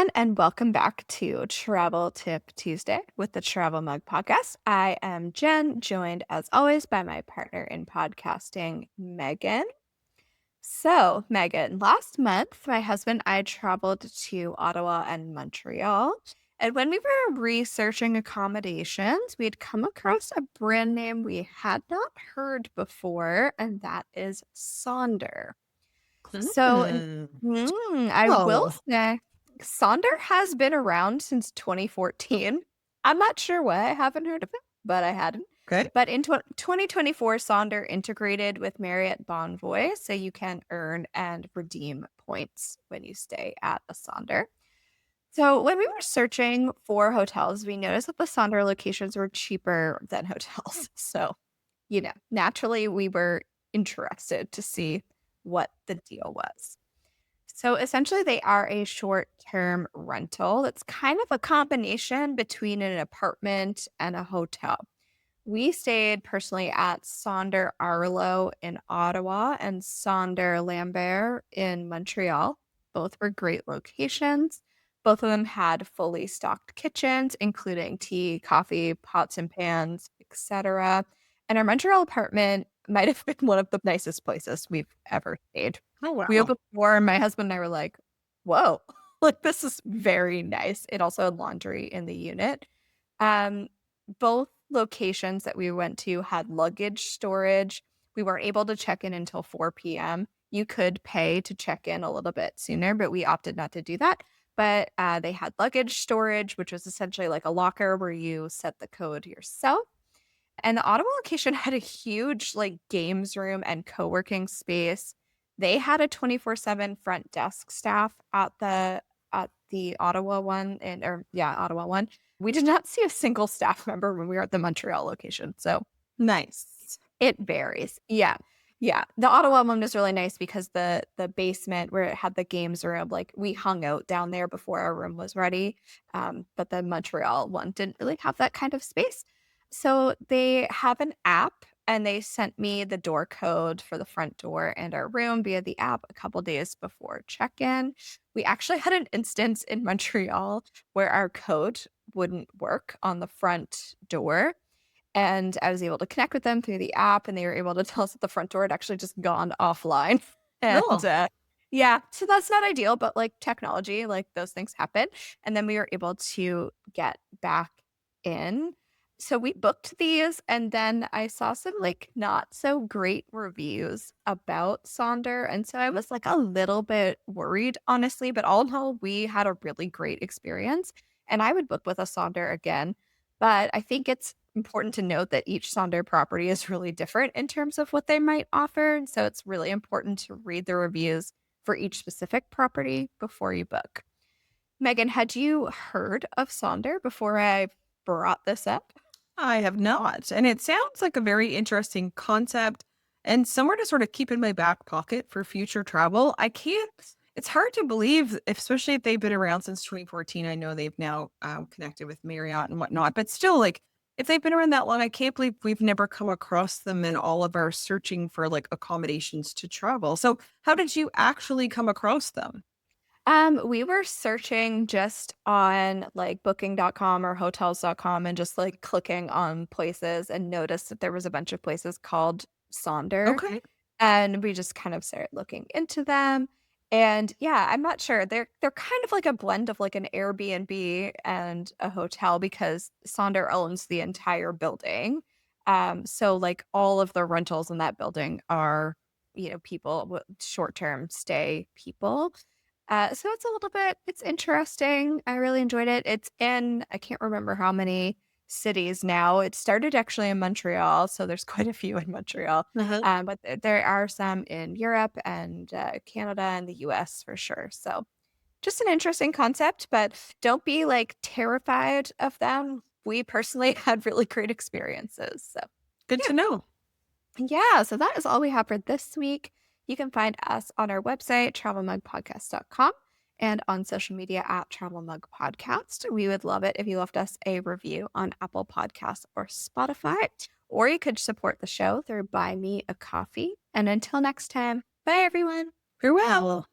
everyone, and welcome back to Travel Tip Tuesday with the Travel Mug Podcast. I am Jen, joined as always by my partner in podcasting, Megan. So, Megan, last month, my husband and I traveled to Ottawa and Montreal. And when we were researching accommodations, we had come across a brand name we had not heard before, and that is Sonder. So, Mm. I will Oh, say Sonder has been around since 2014. I'm not sure why I haven't heard of it, but I hadn't. okay. But in 2024, Sonder integrated with Marriott Bonvoy, so you can earn and redeem points when you stay at a Sonder. So when we were searching for hotels, we noticed that the Sonder locations were cheaper than hotels. So, naturally we were interested to see what the deal was. So essentially, they are a short term rental. It's kind of a combination between an apartment and a hotel. We stayed personally at Sonder Arlo in Ottawa and Sonder Lambert in Montreal. Both were great locations. Both of them had fully stocked kitchens, including tea, coffee, pots and pans, etc. And our Montreal apartment might have been one of the nicest places we've ever stayed. Oh, We wow. opened the door, and my husband and I were like, whoa, like this is very nice. It also had laundry in the unit. Um, Both locations that we went to had luggage storage. We weren't able to check in until 4 p.m. You could pay to check in a little bit sooner, but we opted not to do that. But they had luggage storage, which was essentially like a locker where you set the code yourself. And the Ottawa location had a huge like games room and co-working space. They had a 24/7 front desk staff at the Ottawa one Ottawa one. We did not see a single staff member when we were at the Montreal location. So Nice. it varies. Yeah. Yeah. The Ottawa one was really nice because the basement where it had the games room, like we hung out down there before our room was ready. But the Montreal one didn't really have that kind of space. So they have an app and they sent me the door code for the front door and our room via the app a couple days before check-in. We actually had an instance in Montreal where our code wouldn't work on the front door. And I was able to connect with them through the app, and they were able to tell us that the front door had actually just gone offline. And Oh, yeah, so that's not ideal, but like technology, like those things happen. And then we were able to get back in. So we booked these, and then I saw some like not so great reviews about Sonder. And so I was like a little bit worried, honestly, but all in all, we had a really great experience. And I would book with a Sonder again. But I think it's important to note that each Sonder property is really different in terms of what they might offer. And so it's really important to read the reviews for each specific property before you book. Megan, had you heard of Sonder before I brought this up? I have not. And it sounds like a very interesting concept and somewhere to sort of keep in my back pocket for future travel. It's hard to believe, especially if they've been around since 2014. I know they've now connected with Marriott and whatnot, but still, like, if they've been around that long, I can't believe we've never come across them in all of our searching for like accommodations to travel. So, how did you actually come across them? We were searching just on like booking.com or hotels.com and just like clicking on places and noticed that there was a bunch of places called Sonder. Okay. And we just kind of started looking into them. And yeah, I'm not sure. They're kind of like a blend of like an Airbnb and a hotel because Sonder owns the entire building. So like all of the rentals in that building are, people short-term stay people. So it's interesting. I really enjoyed it. I can't remember how many cities now. It started actually in Montreal, so there's quite a few in Montreal. Uh-huh. But there are some in Europe and Canada and the US for sure. So just an interesting concept, but don't be like terrified of them. We personally had really great experiences. So Good to know. yeah, so that is all we have for this week. You can find us on our website, travelmugpodcast.com, and on social media at Travel Mug Podcast. We would love it if you left us a review on Apple Podcasts or Spotify, or you could support the show through Buy Me a Coffee. And until next time, bye everyone. Farewell.